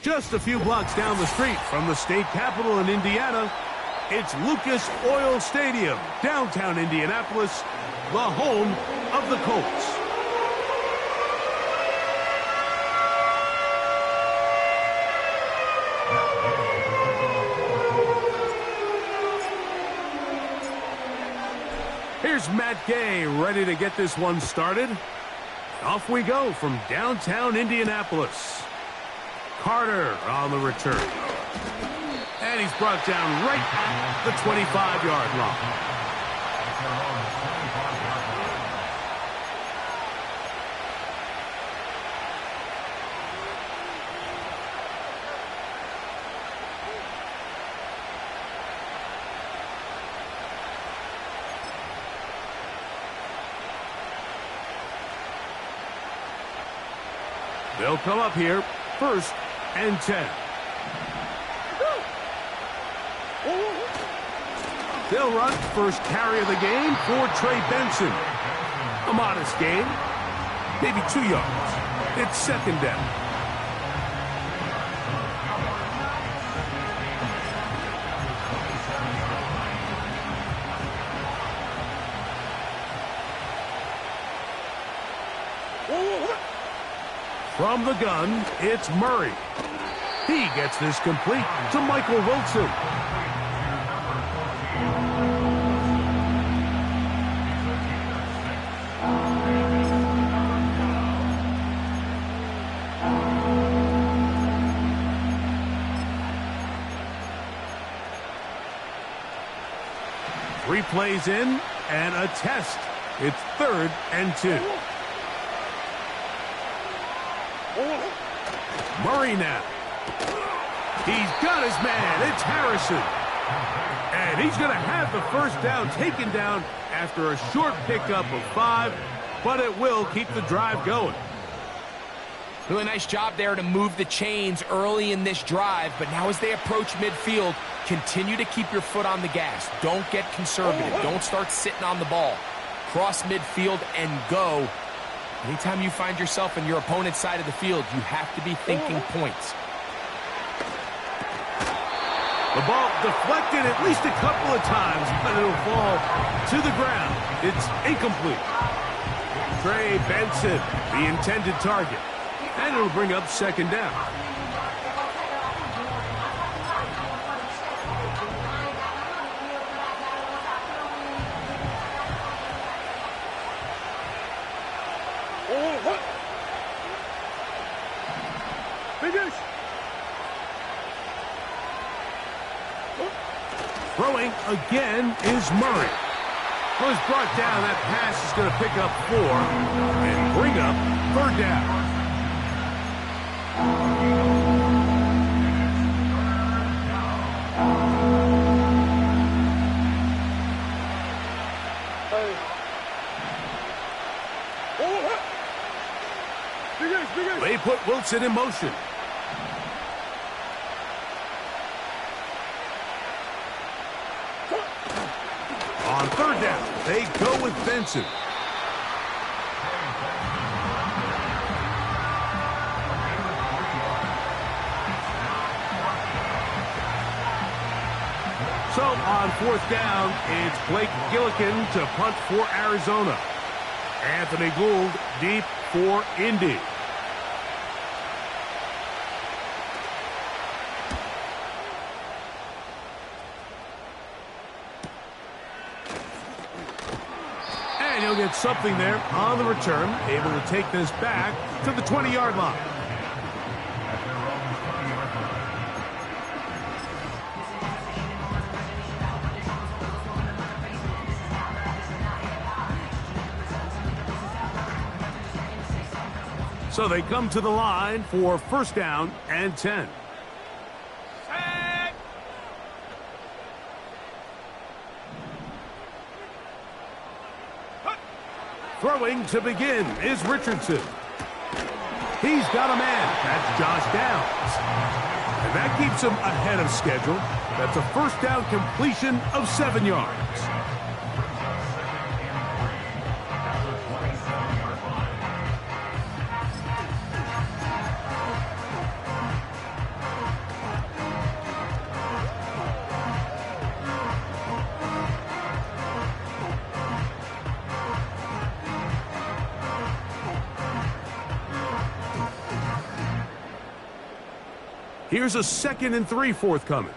Just a few blocks down the street from the state capitol in Indiana, it's Lucas Oil Stadium, downtown Indianapolis, the home of the Colts. Here's Matt Gay ready to get this one started. Off we go from downtown Indianapolis. Carter on the return. And he's brought down right at the 25-yard line. They'll come up here, 1st and 10. They'll run first carry of the game for Trey Benson. A modest gain, maybe 2 yards. It's 2nd down. From the gun, it's Murray. He gets this complete to Michael Wilson. Three plays in and a test. It's 3rd and 2. Murray now. He's got his man. It's Harrison. And he's going to have the 1st down taken down after a short pickup of 5, but it will keep the drive going. Really nice job there to move the chains early in this drive, but now as they approach midfield, continue to keep your foot on the gas. Don't get conservative. Don't start sitting on the ball. Cross midfield and go. Anytime you find yourself on your opponent's side of the field, you have to be thinking points. The ball deflected at least a couple of times, but it'll fall to the ground. It's incomplete. Trey Benson, the intended target. And it'll bring up 2nd down. Throwing again is Murray. Was brought down. That pass is going to pick up 4 and bring up 3rd down. They put Wilson in motion. On 3rd down, they go with Benson. So on 4th down, it's Blake Gillikin to punt for Arizona. Anthony Gould deep for Indy. And he'll get something there on the return, able to take this back to the 20-yard line. So they come to the line for 1st down and 10. Throwing to begin is Richardson. He's got a man. That's Josh Downs. And that keeps him ahead of schedule. That's a 1st down completion of 7 yards. Here's a 2nd and 3 forthcoming.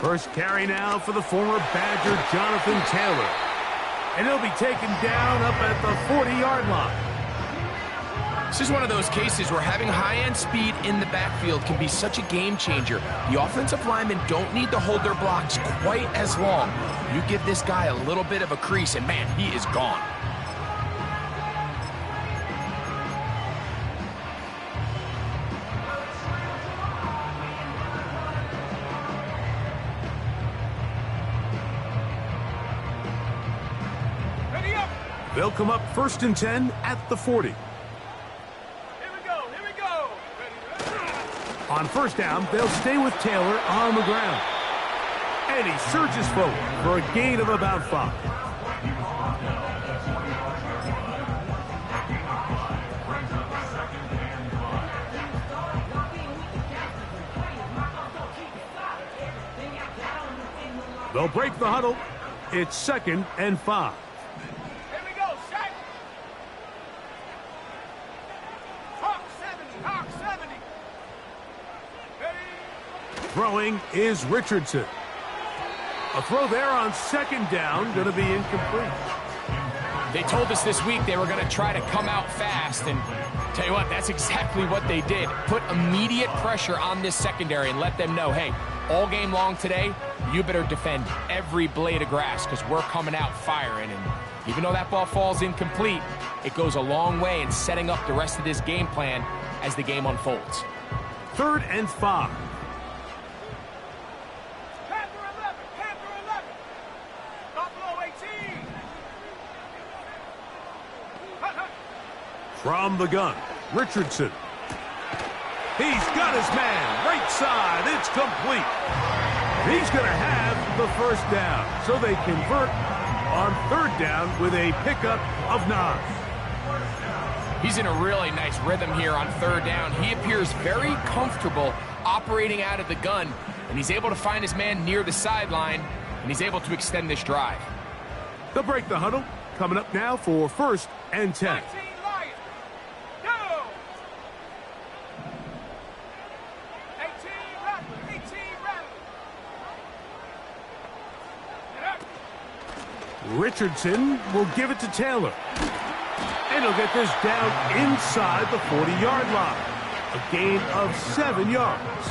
First carry now for the former Badger, Jonathan Taylor. And he'll be taken down up at the 40-yard line. This is one of those cases where having high-end speed in the backfield can be such a game changer. The offensive linemen don't need to hold their blocks quite as long. You give this guy a little bit of a crease, and man, he is gone. They'll come up 1st and 10 at the 40. Here we go. On 1st down, they'll stay with Taylor on the ground. And he surges forward for a gain of about 5. They'll break the huddle. It's 2nd and 5. Throwing is Richardson. A throw there on 2nd down, going to be incomplete. They told us this week they were going to try to come out fast, and tell you what, that's exactly what they did. Put immediate pressure on this secondary and let them know, hey, all game long today, you better defend every blade of grass because we're coming out firing. And even though that ball falls incomplete, it goes a long way in setting up the rest of this game plan as the game unfolds. 3rd and 5. From the gun, Richardson. He's got his man, right side, it's complete. He's going to have the 1st down, so they convert on 3rd down with a pickup of 9. He's in a really nice rhythm here on 3rd down. He appears very comfortable operating out of the gun, and he's able to find his man near the sideline, and he's able to extend this drive. They'll break the huddle, coming up now for 1st and 10. Richardson will give it to Taylor. And he'll get this down inside the 40-yard line. A gain of 7 yards.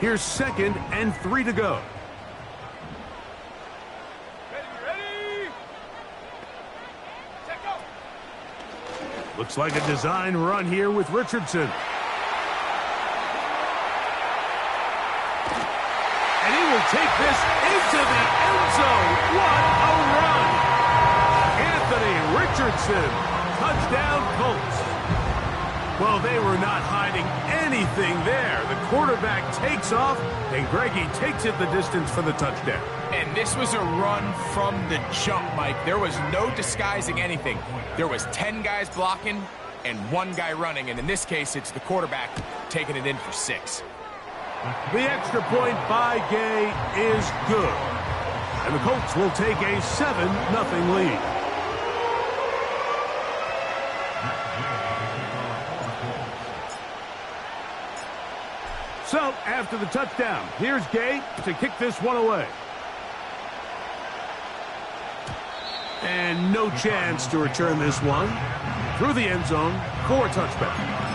Here's 2nd and 3 to go. Ready. Check go. Looks like a design run here with Richardson. And he will take this into the end zone. What a run! Anthony Richardson, touchdown Colts. Well, they were not hiding anything there. The quarterback takes off, and Greggy takes it the distance for the touchdown. And this was a run from the jump, Mike. There was no disguising anything. There was 10 guys blocking and 1 guy running, and in this case, it's the quarterback taking it in for 6. The extra point by Gay is good. And the Colts will take a 7-0 lead. So, after the touchdown, here's Gay to kick this one away. And no chance to return this one. Through the end zone for a touchback.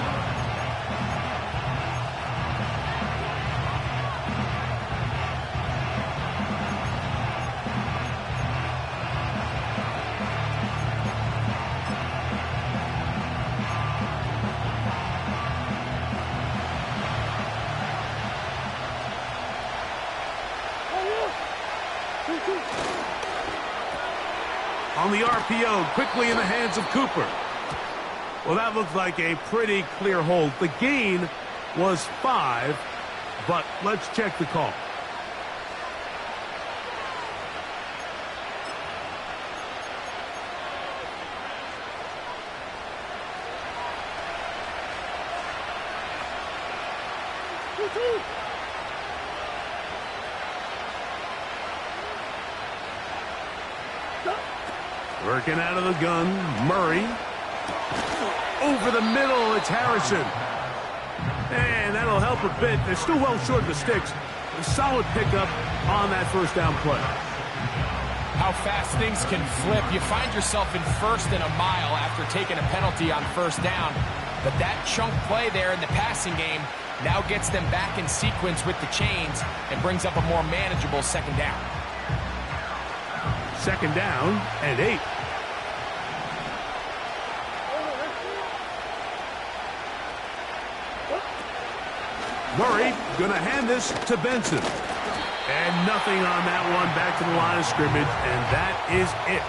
On the RPO, quickly in the hands of Cooper. Well, that looks like a pretty clear hold. The gain was 5, but let's check the call. Working out of the gun, Murray. Over the middle, it's Harrison. And that'll help a bit. They're still well short of the sticks. A solid pickup on that first down play. How fast things can flip. You find yourself in first and a mile after taking a penalty on first down. But that chunk play there in the passing game now gets them back in sequence with the chains and brings up a more manageable second down. Second down and 8. Murray going to hand this to Benson. And nothing on that one, back to the line of scrimmage, and that is it.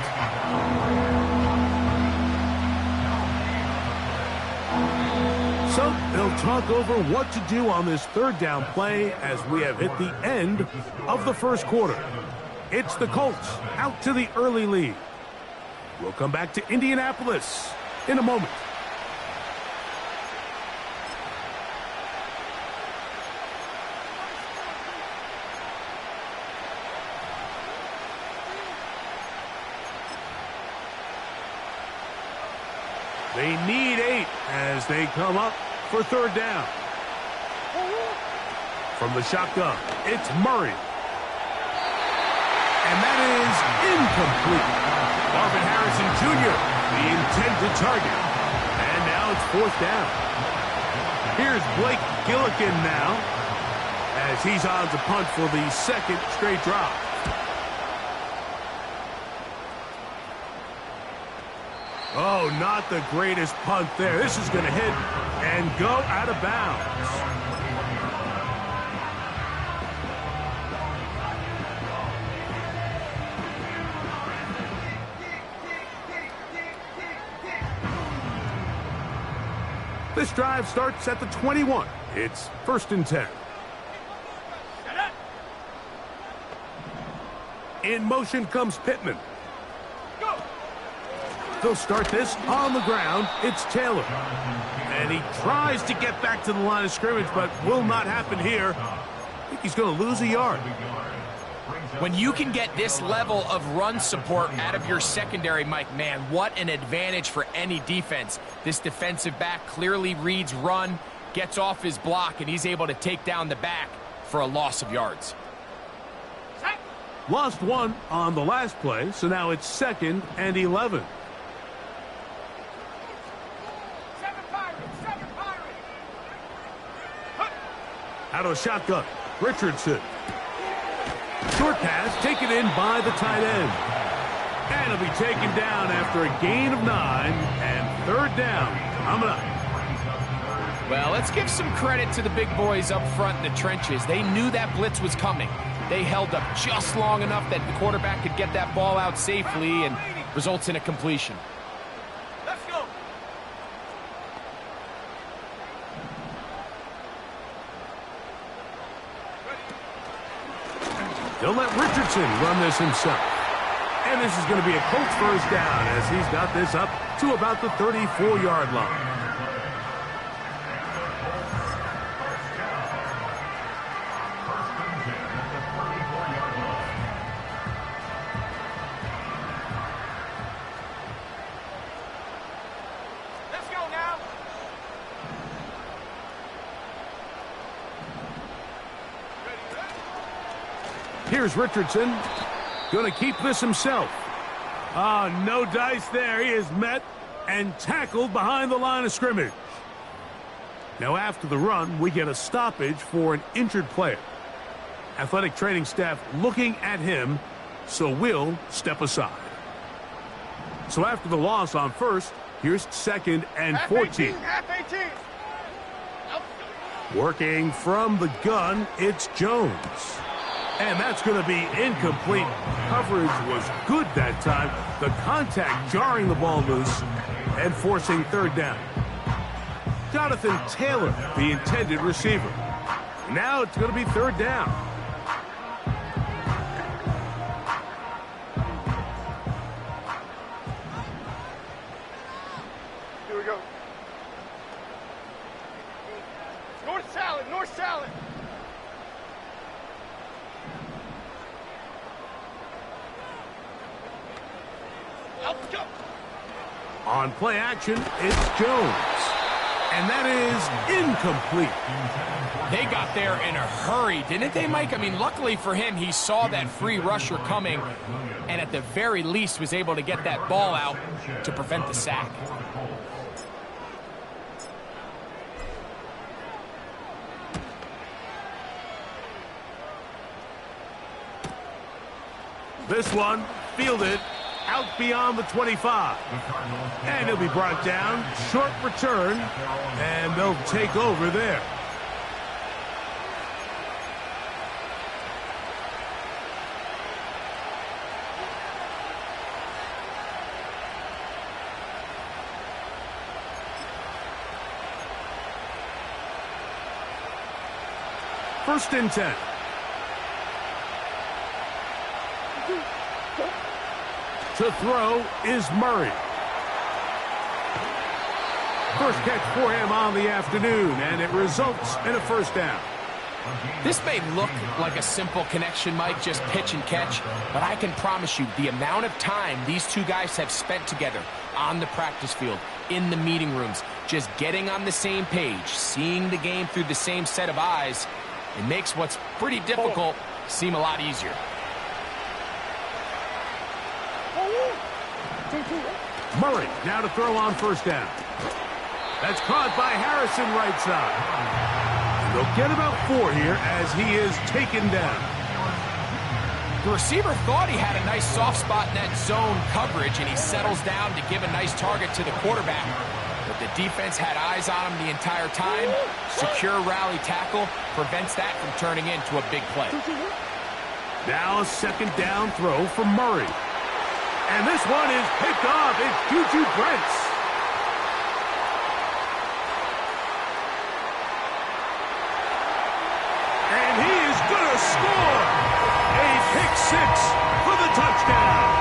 So they'll talk over what to do on this third down play as we have hit the end of the first quarter. It's the Colts out to the early lead. We'll come back to Indianapolis in a moment. They need 8 as they come up for third down. From the shotgun, it's Murray. And that is incomplete. Marvin Harrison Jr., the intended target. And now it's fourth down. Here's Blake Gillikin now as he's on to punt for the second straight drive. Oh, not the greatest punt there. This is going to hit and go out of bounds. This drive starts at the 21. It's first and 10. In motion comes Pittman. They'll start this on the ground. It's Taylor. And he tries to get back to the line of scrimmage, but will not happen here. I think he's going to lose a yard. When you can get this level of run support out of your secondary, Mike, man, what an advantage for any defense. This defensive back clearly reads run, gets off his block, and he's able to take down the back for a loss of yards. Lost 1 on the last play, so now it's second and 11. Out of shotgun, Richardson. Short pass taken in by the tight end. And it'll be taken down after a gain of 9 and third down. Coming up. Well, let's give some credit to the big boys up front in the trenches. They knew that blitz was coming. They held up just long enough that the quarterback could get that ball out safely and results in a completion. Let's go. They'll let Richardson run this himself. And this is going to be a Colts first down as he's got this up to about the 34-yard line. Let's go now. Here's Richardson. Going to keep this himself. No dice there. He is met and tackled behind the line of scrimmage. Now after the run, we get a stoppage for an injured player. Athletic training staff looking at him, so we'll step aside. So after the loss on first, here's second and 14. Half 18. Working from the gun, it's Jones. And that's going to be incomplete. Coverage was good that time. The contact jarring the ball loose. and forcing third down. Jonathan Taylor, the intended receiver. Now it's going to be third down. Here we go. North salad, north salad. Let's go. On play action, it's Jones. And that is incomplete. They got there in a hurry, didn't they, Mike? I mean, luckily for him, he saw that free rusher coming and at the very least was able to get that ball out to prevent the sack. This one fielded out beyond the 25. And he'll be brought down. Short return. And they'll take over there. First and 10. To throw is Murray. First catch for him on the afternoon, and it results in a first down. This may look like a simple connection, Mike, just pitch and catch, but I can promise you the amount of time these two guys have spent together on the practice field, in the meeting rooms, just getting on the same page, seeing the game through the same set of eyes, it makes what's pretty difficult seem a lot easier. Murray now to throw on first down. That's caught by Harrison right side. And they'll get about 4 here as he is taken down. The receiver thought he had a nice soft spot in that zone coverage, and he settles down to give a nice target to the quarterback. But the defense had eyes on him the entire time. Secure rally tackle prevents that from turning into a big play. Now a second down throw from Murray. And this one is picked off. It's Juju Brents. And he is going to score. A pick six for the touchdown.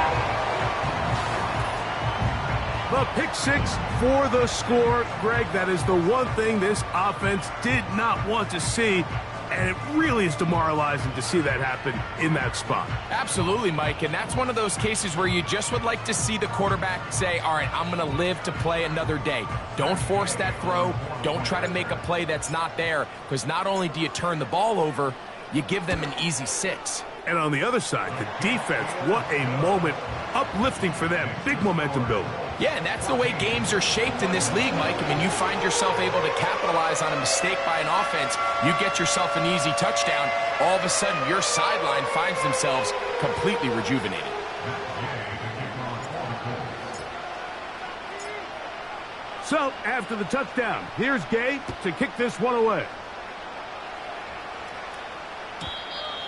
The pick six for the score. Greg, that is the one thing this offense did not want to see. And it really is demoralizing to see that happen in that spot. Absolutely, Mike, and that's one of those cases where you just would like to see the quarterback say, all right, I'm going to live to play another day. Don't force that throw. Don't try to make a play that's not there, because not only do you turn the ball over, you give them an easy 6. And on the other side, the defense, what a moment. Uplifting for them. Big momentum building. Yeah, and that's the way games are shaped in this league, Mike. I mean, you find yourself able to capitalize on a mistake by an offense. You get yourself an easy touchdown. All of a sudden, your sideline finds themselves completely rejuvenated. So, after the touchdown, here's Gay to kick this one away.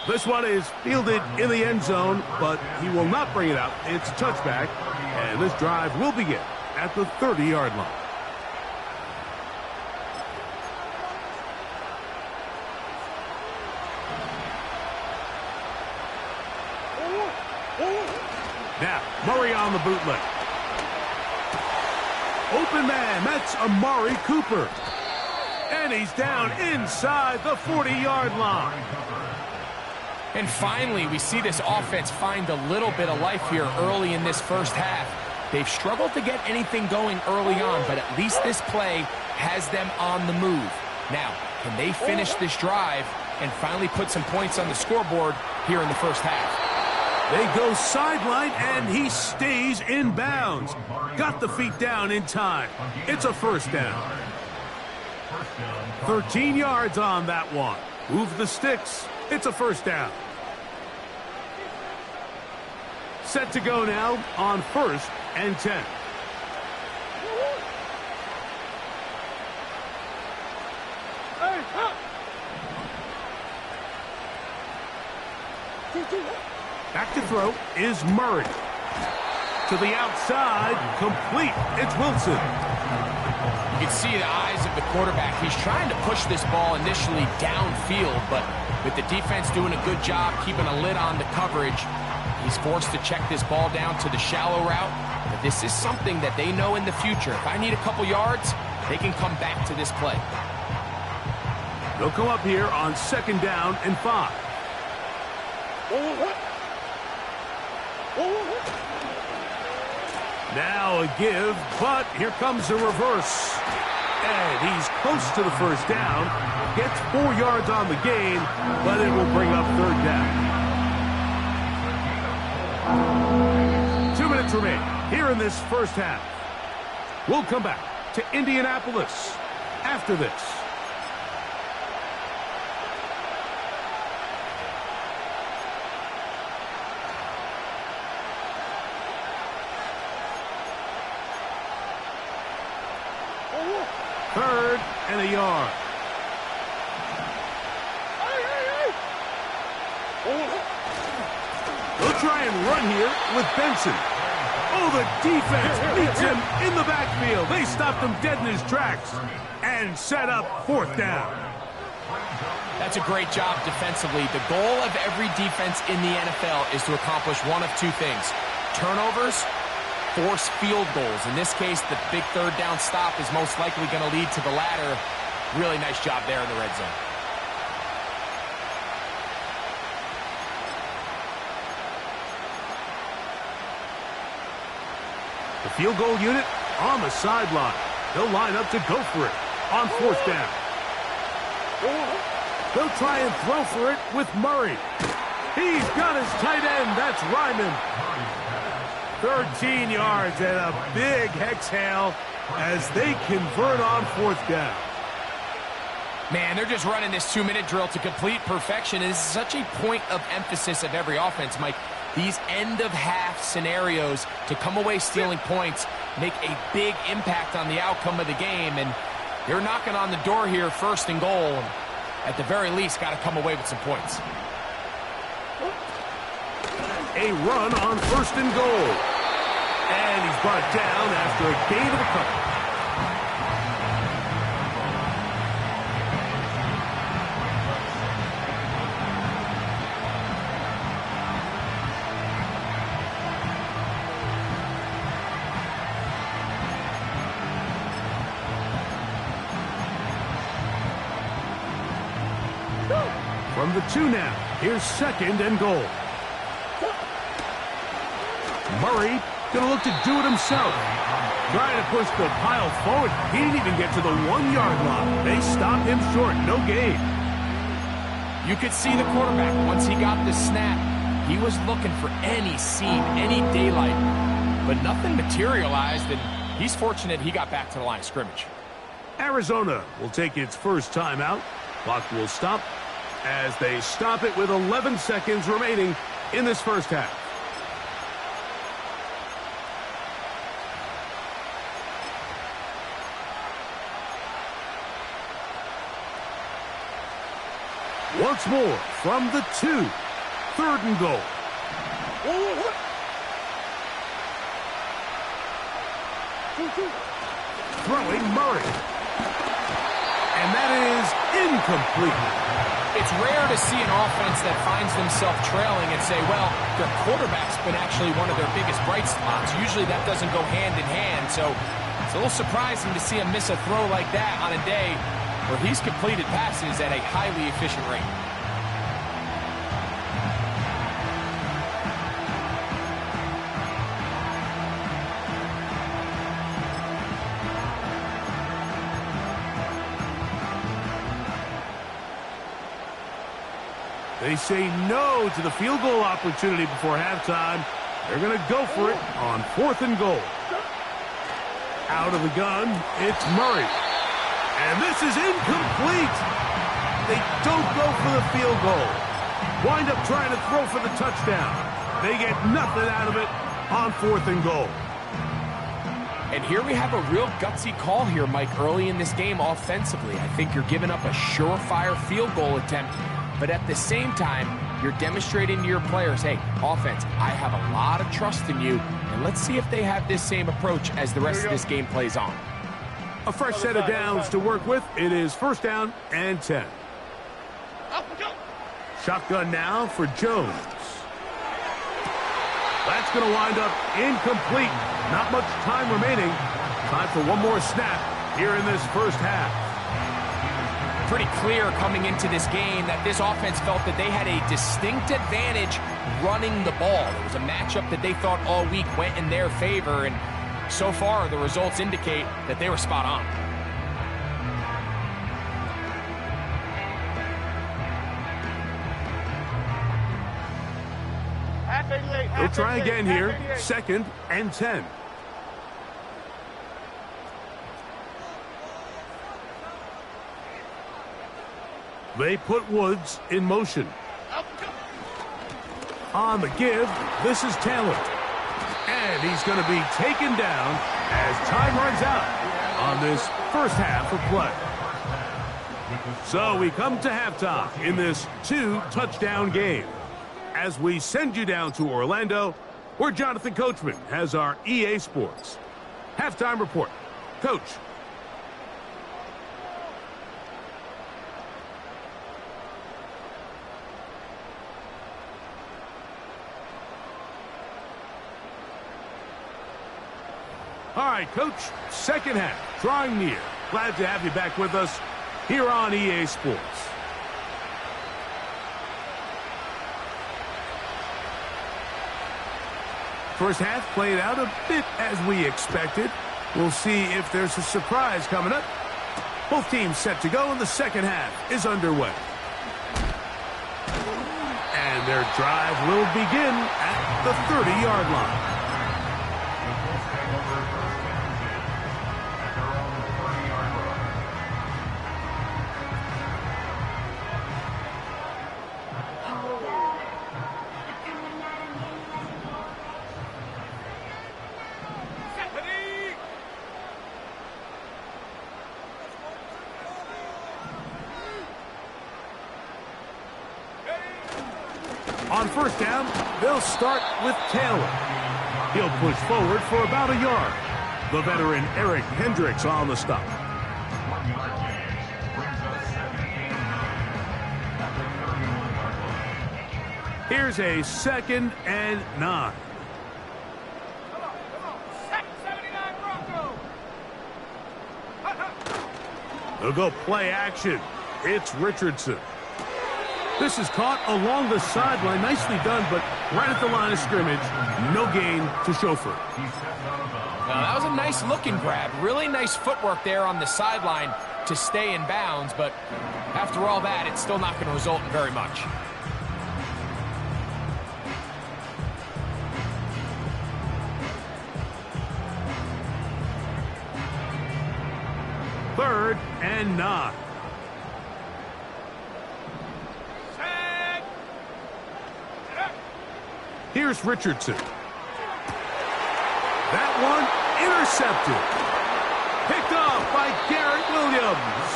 This one is fielded in the end zone, but he will not bring it out. It's a touchback, and this drive will begin at the 30-yard line. Now, Murray on the bootleg. Open man, that's Amari Cooper. And he's down inside the 40-yard line. And finally, we see this offense find a little bit of life here early in this first half. They've struggled to get anything going early on, but at least this play has them on the move. Now, can they finish this drive and finally put some points on the scoreboard here in the first half? They go sideline, and he stays in bounds. Got the feet down in time. It's a first down. 13 yards on that one. Move the sticks. It's a first down. Set to go now on 1st and 10. Back to throw is Murray. to the outside, complete. It's Wilson. You can see the eyes of the quarterback. He's trying to push this ball initially downfield, but with the defense doing a good job keeping a lid on the coverage, he's forced to check this ball down to the shallow route. But this is something that they know in the future. If I need a couple yards, they can come back to this play. They'll come up here on 2nd down and 5. Now a give, but here comes a reverse. And he's close to the 1st down. Gets 4 yards on the gain, but it will bring up 3rd down. 2 minutes remain here in this 1st half. We'll come back to Indianapolis after this. Third and a yard. They'll try and run here with Benson. Oh, the defense meets him in the backfield. They stopped him dead in his tracks and set up 4th down. That's a great job defensively. The goal of every defense in the NFL is to accomplish one of 2 things: turnovers, force field goals. In this case, the big 3rd down stop is most likely going to lead to the latter. Really nice job there in the red zone. The field goal unit on the sideline. They'll line up to go for it on 4th down. They'll try and throw for it with Murray. He's got his tight end. That's Ryman. 13 yards and a big exhale as they convert on 4th down. Man, they're just running this 2-minute drill to complete perfection. It is such a point of emphasis of every offense, Mike. These end-of-half scenarios to come away stealing points make a big impact on the outcome of the game, and they're knocking on the door here, 1st and goal. At the very least, got to come away with some points. A run on 1st and goal. And he's brought down after a gain of a couple. From the 2 now, here's 2nd and goal. Murray going to look to do it himself. Trying to push the pile forward. He didn't even get to the 1-yard line. They stopped him short. No gain. You could see the quarterback, once he got the snap, he was looking for any seam, any daylight. But nothing materialized, and he's fortunate he got back to the line of scrimmage. Arizona will take its first timeout. Clock will stop as they stop it with 11 seconds remaining in this 1st half. Once more from the 2. 3rd and goal. Throwing Murray. And that is incomplete. It's rare to see an offense that finds themselves trailing and say, well, their quarterback's been actually one of their biggest bright spots. Usually that doesn't go hand in hand, so it's a little surprising to see him miss a throw like that on a day where he's completed passes at a highly efficient rate. They say no to the field goal opportunity before halftime. They're going to go for it on 4th and goal. Out of the gun, it's Murray. And this is incomplete. They don't go for the field goal. Wind up trying to throw for the touchdown. They get nothing out of it on 4th and goal. And here we have a real gutsy call here, Mike, early in this game offensively. I think you're giving up a surefire field goal attempt, but at the same time, You're demonstrating to your players, hey, offense, I have a lot of trust in you, and let's see if they have this same approach as the rest of this game plays on. A fresh set of downs to work with. It is first down and 10. Shotgun now for Jones. That's going to wind up incomplete. Not much time remaining. Time for one more snap here in this first half. Pretty clear coming into this game that this offense felt that they had a distinct advantage running the ball. It was a matchup that they thought all week went in their favor, and so far the results indicate that they were spot on. They'll try again here. Second and 10. They put Woods in motion. On the give, this is Taylor. And he's going to be taken down as time runs out on this first half of play. So we come to halftime in this 2-touchdown game. As we send you down to Orlando, where Jonathan Coachman has our EA Sports halftime report. Coach. All right, Coach, second half, drawing near. Glad to have you back with us here on EA Sports. First half played out a bit as we expected. We'll see if there's a surprise coming up. Both teams set to go, and the second half is underway. And their drive will begin at the 30-yard line. On first down, they'll start with Taylor. He'll push forward for about a yard. The veteran Eric Hendricks on the stop. Here's a 2nd and 9. They'll go play action. It's Richardson. This is caught along the sideline. Nicely done, but right at the line of scrimmage, no gain to show for it. Now, that was a nice looking grab. Really nice footwork there on the sideline to stay in bounds, but after all that, it's still not going to result in very much. Third and 9. Here's Richardson. That one intercepted. Picked off by Garrett Williams.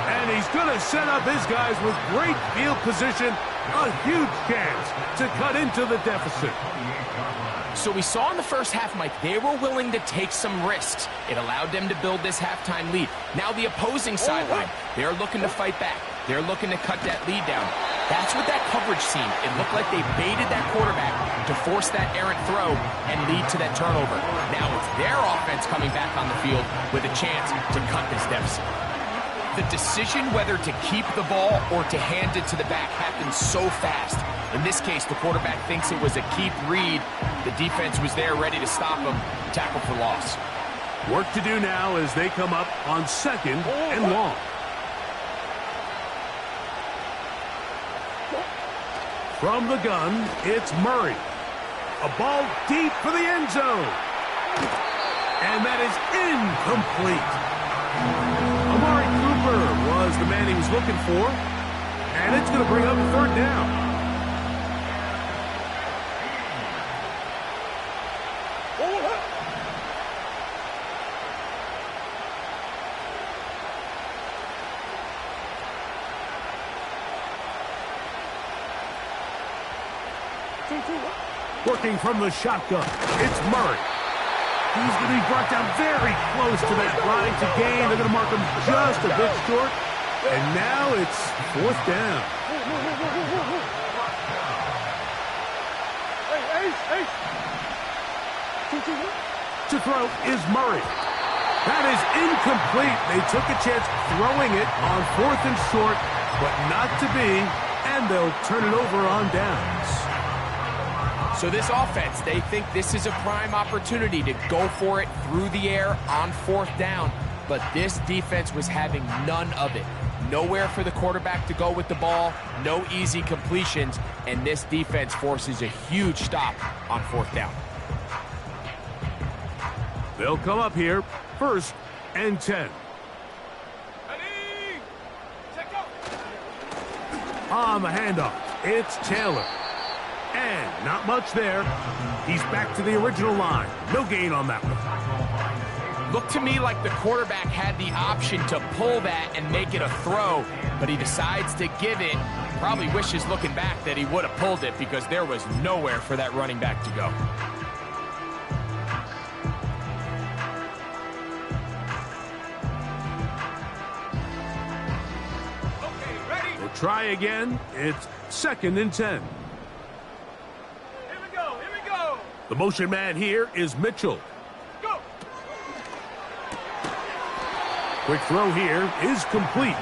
And he's going to set up his guys with great field position. A huge chance to cut into the deficit. So we saw in the first half, Mike, they were willing to take some risks. It allowed them to build this halftime lead. Now the opposing sideline, they're looking to fight back. They're looking to cut that lead down. That's what that coverage seemed. It looked like they baited that quarterback to force that errant throw and lead to that turnover. Now it's their offense coming back on the field with a chance to cut this deficit. The decision whether to keep the ball or to hand it to the back happens so fast. In this case, the quarterback thinks it was a keep read. The defense was there ready to stop him. Tackle for loss. Work to do now as they come up on 2nd and long. From the gun, it's Murray. A ball deep for the end zone. And that is incomplete. Amari Cooper was the man he was looking for. And it's going to bring up 3rd down. Working from the shotgun, it's Murray. He's going to be brought down very close to that line to gain. They're going to mark him just a bit short. And now it's 4th down. To throw is Murray. That is incomplete. They took a chance throwing it on 4th and short, but not to be, and they'll turn it over on downs. So this offense, they think this is a prime opportunity to go for it through the air on 4th down, but this defense was having none of it. Nowhere for the quarterback to go with the ball, no easy completions, and this defense forces a huge stop on 4th down. They'll come up here, 1st and 10. Ready, set, go. On the handoff, it's Taylor. And not much there. He's back to the original line. No gain on that one. Looked to me like the quarterback had the option to pull that and make it a throw, but he decides to give it. Probably wishes looking back that he would have pulled it because there was nowhere for that running back to go. Okay, ready? We'll try again. It's 2nd and 10. Here we go, here we go. The motion man here is Mitchell. Go. Quick throw here is complete.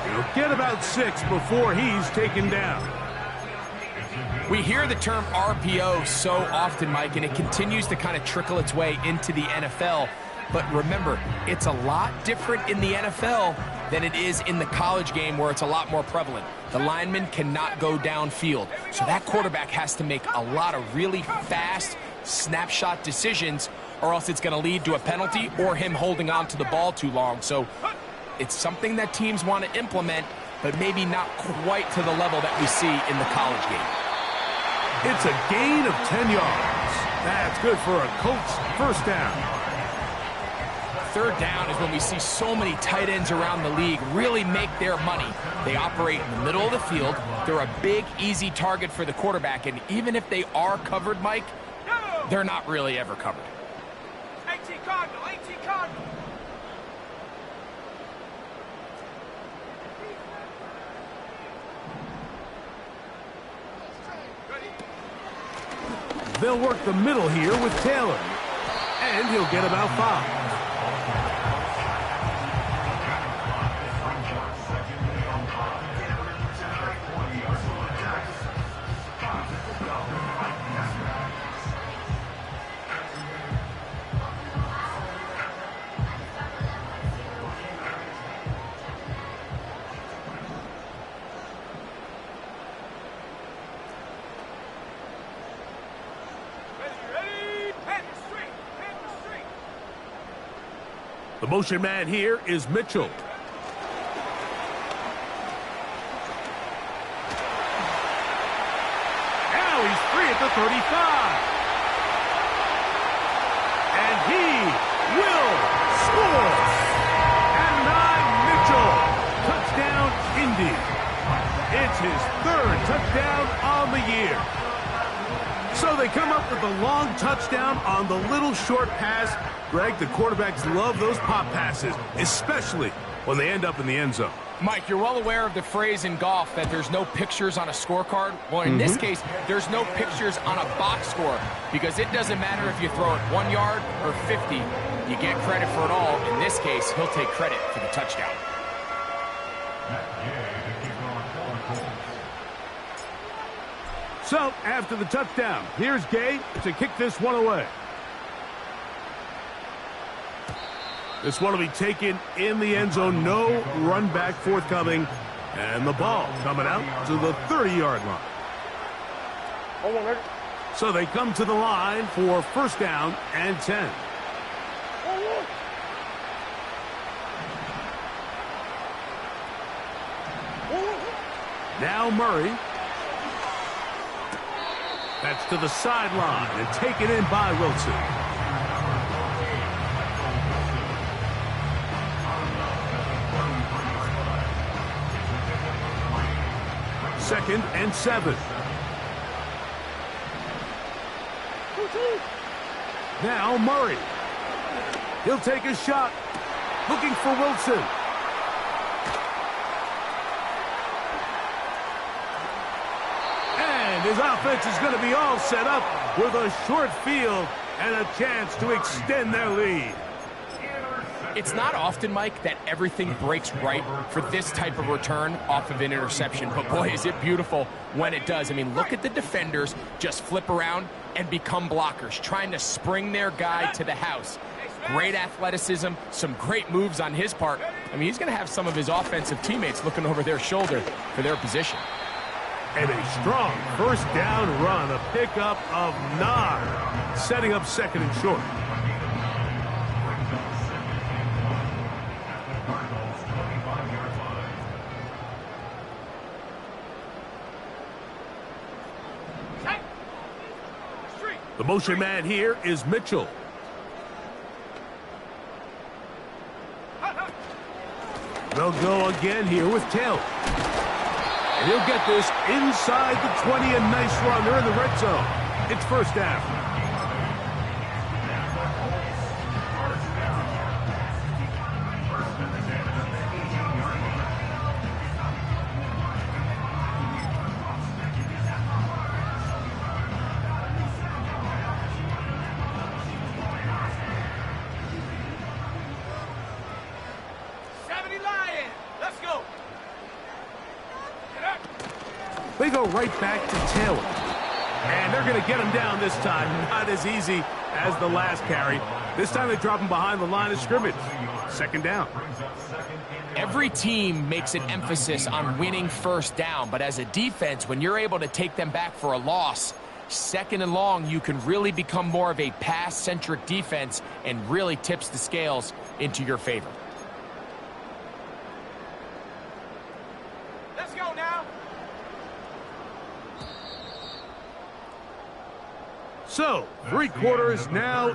He'll get about 6 before he's taken down. We hear the term RPO so often, Mike, and it continues to kind of trickle its way into the NFL. But remember, it's a lot different in the NFL than it is in the college game where it's a lot more prevalent. The lineman cannot go downfield, so that quarterback has to make a lot of really fast snapshot decisions, or else it's going to lead to a penalty or him holding on to the ball too long. So it's something that teams want to implement, but maybe not quite to the level that we see in the college game. It's a gain of 10 yards. That's good for a Colts 1st down. 3rd down is when we see so many tight ends around the league really make their money. They operate in the middle of the field. They're a big, easy target for the quarterback, and even if they are covered, Mike, they're not really ever covered. 18 Cardinal, 18 Cardinal. They'll work the middle here with Taylor. And he'll get about 5. The motion man here is Mitchell. Now he's free at the 35. And he will score. And Mitchell. Touchdown, Indy. It's his 3rd touchdown on the year. So they come up with a long touchdown on the little short pass. Greg, the quarterbacks love those pop passes, especially when they end up in the end zone. Mike, you're well aware of the phrase in golf that there's no pictures on a scorecard. Well, in this case, there's no pictures on a box score because it doesn't matter if you throw it 1 yard or 50. You get credit for it all. In this case, he'll take credit for the touchdown. So, after the touchdown, here's Gay to kick this one away. This one will be taken in the end zone. No run back forthcoming. And the ball coming out to the 30-yard line. Hold on, ready? So they come to the line for 1st down and 10. Now Murray. That's to the sideline and taken in by Wilson. Second and 7. Now Murray. He'll take a shot. Looking for Wilson. And his offense is going to be all set up with a short field and a chance to extend their lead. It's not often, Mike, that everything breaks right for this type of return off of an interception. But, boy, is it beautiful when it does. I mean, look at the defenders just flip around and become blockers, trying to spring their guy to the house. Great athleticism, some great moves on his part. I mean, he's going to have some of his offensive teammates looking over their shoulder for their position. And a strong first down run, a pickup of 9, setting up second and short. The motion man here is Mitchell. They'll go again here with Taylor. And he'll get this inside the 20, a nice run. They're in the red zone. It's first down. They go right back to Taylor. And they're going to get him down this time. Not as easy as the last carry. This time they drop him behind the line of scrimmage. Second down. Every team makes an emphasis on winning first down, but as a defense, when you're able to take them back for a loss, second and long, you can really become more of a pass-centric defense and really tips the scales into your favor. Let's go now. So, 3 quarters now.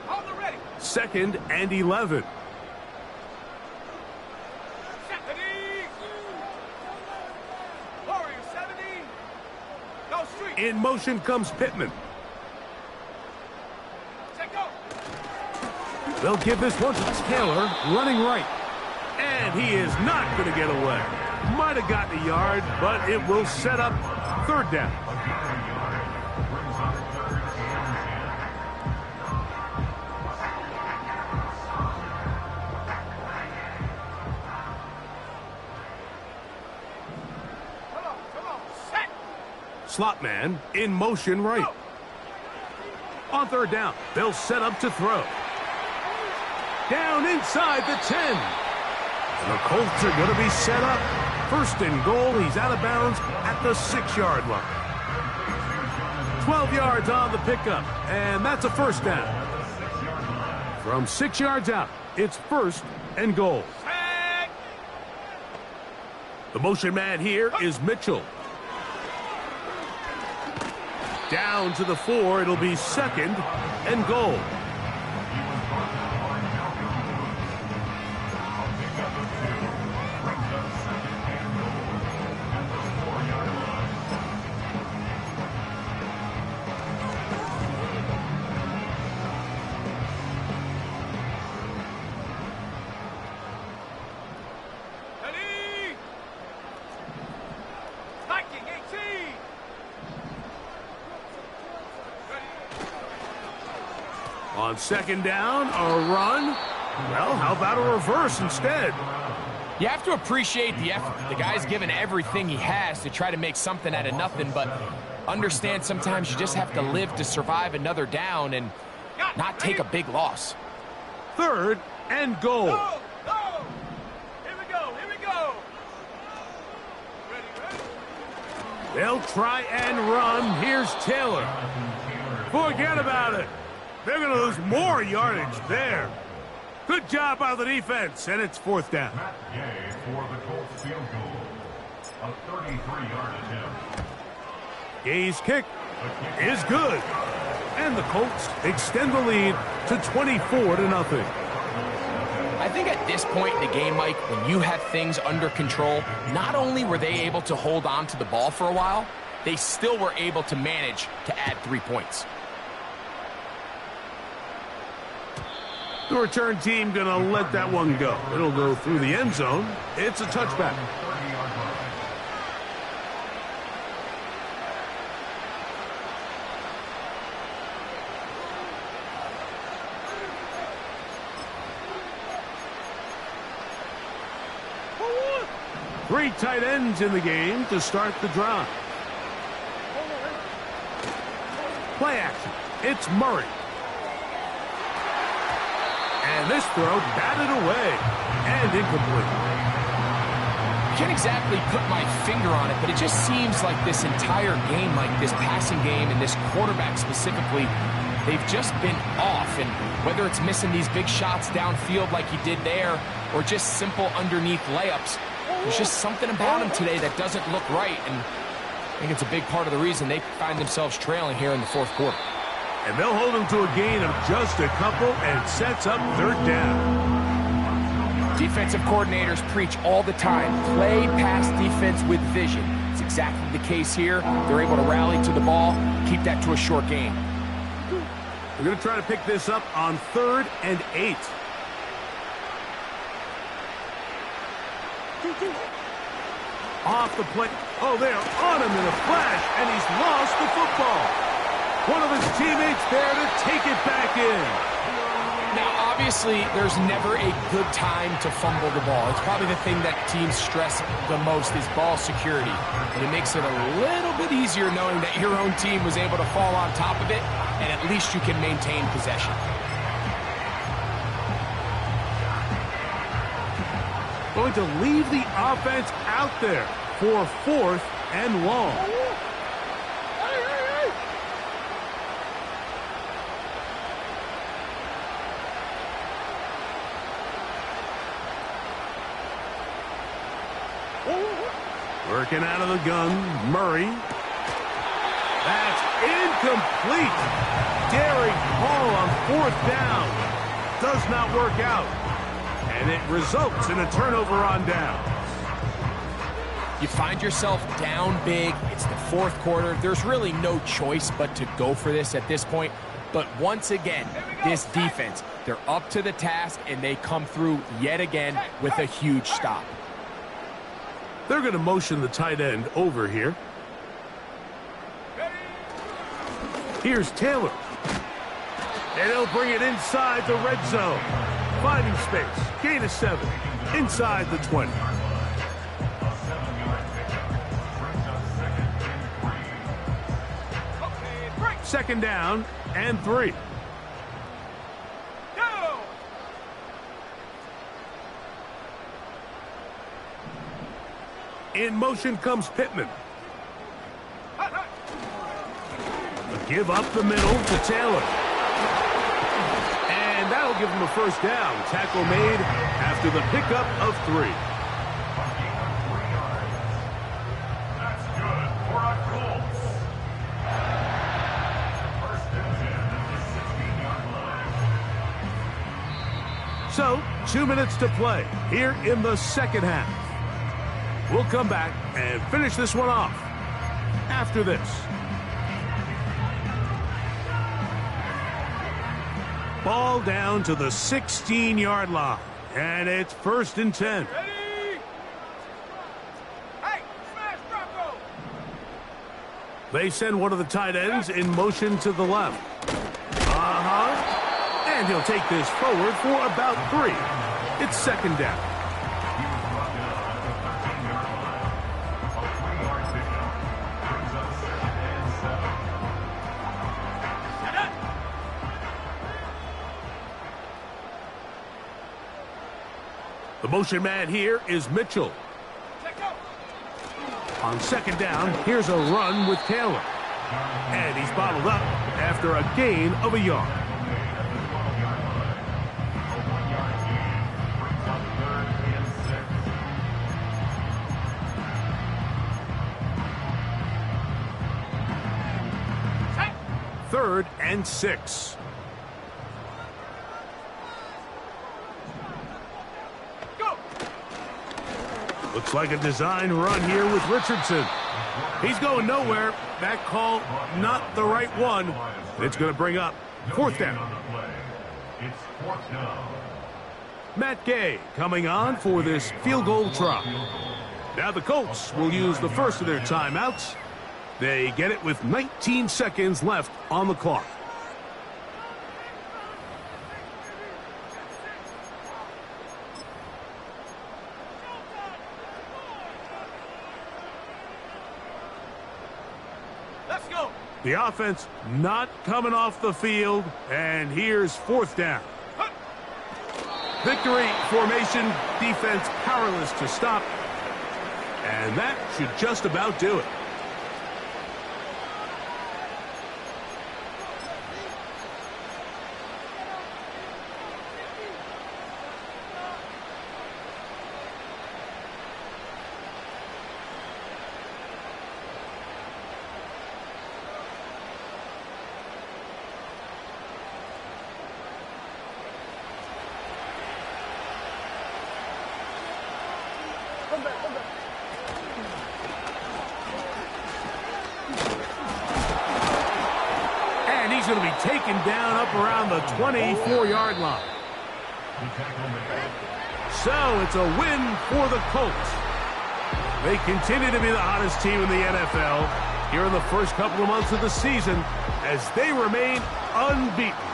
Hold the ready. Second and 11. Warrior 70. Go street. In motion comes Pittman. They'll give this one to Taylor, running right. And he is not going to get away. Might have gotten a yard, but it will set up third down. Come on, set. Slot man in motion right. On third down, they'll set up to throw. Down inside the 10. And the Colts are going to be set up. First and goal. He's out of bounds at the 6-yard line. 12 yards on the pickup. And that's a first down. From 6 yards out, it's first and goal. The motion man here is Mitchell. Down to the 4. It'll be second and goal. On second down, a run. Well, how about a reverse instead? You have to appreciate the effort. The guy's given everything he has to try to make something out of nothing, but understand sometimes you just have to live to survive another down and not take a big loss. Third and goal. Go, go. Here we go, here we go. Ready. They'll try and run. Here's Taylor. Forget about it. They're going to lose more yardage there. Good job by the defense, and it's fourth down. Gay for the Colts field goal. A 33-yard attempt. Gay's kick is good. And the Colts extend the lead to 24-0. I think at this point in the game, Mike, when you have things under control, not only were they able to hold on to the ball for a while, they still were able to manage to add 3 points. The return team going to let that one go. It'll go through the end zone. It's a touchback. Three tight ends in the game to start the drive. Play action. It's Murray. And this throw batted away and incomplete. Can't exactly put my finger on it, but it just seems like this entire game, like this passing game and this quarterback specifically, they've just been off. And whether it's missing these big shots downfield like he did there or just simple underneath layups, there's just something about him today that doesn't look right, and I think it's a big part of the reason they find themselves trailing here in the fourth quarter. And they'll hold him to a gain of just a couple and sets up third down. Defensive coordinators preach all the time, play pass defense with vision. It's exactly the case here. They're able to rally to the ball, keep that to a short gain. We're going to try to pick this up on 3rd and 8. Off the play. Oh, they're on him in a flash, and he's lost the football. One of his teammates there to take it back in. Now, obviously, there's never a good time to fumble the ball. It's probably the thing that teams stress the most is ball security. And it makes it a little bit easier knowing that your own team was able to fall on top of it, and at least you can maintain possession. Going to leave the offense out there for 4th and long. Working out of the gun, Murray. That's incomplete. Daring ball on 4th down. Does not work out. And it results in a turnover on down. You find yourself down big. It's the fourth quarter. There's really no choice but to go for this at this point. But once again, this defense, they're up to the task, and they come through yet again with a huge stop. They're going to motion the tight end over here. Here's Taylor. And he'll bring it inside the red zone. Finding space. Gain of 7. Inside the 20. Second down and 3. In motion comes Pittman. Give up the middle to Taylor. And that'll give him a first down. Tackle made after the pickup of 3. That's good for a Colts. First and 10 at the 16-yard line. So, 2 minutes to play here in the second half. We'll come back and finish this one off after this. Ball down to the 16-yard line, and it's 1st and 10. Ready? Hey, smash Bronco! They send one of the tight ends in motion to the left. And he'll take this forward for about 3. It's 2nd down. The motion man here is Mitchell. On 2nd down, here's a run with Taylor. And he's bottled up after a gain of a yard. 3rd and 6. Go! Looks like a design run here with Richardson. He's going nowhere. That call, not the right one. It's going to bring up 4th down. It's 4th down. Matt Gay coming on for this field goal try. Now the Colts will use the first of their timeouts. They get it with 19 seconds left on the clock. Let's go! The offense not coming off the field, and here's 4th down. Victory formation, defense powerless to stop, and that should just about do it. And he's going to be taken down up around the 24-yard line. So it's a win for the Colts. They continue to be the hottest team in the NFL here in the first couple of months of the season as they remain unbeaten.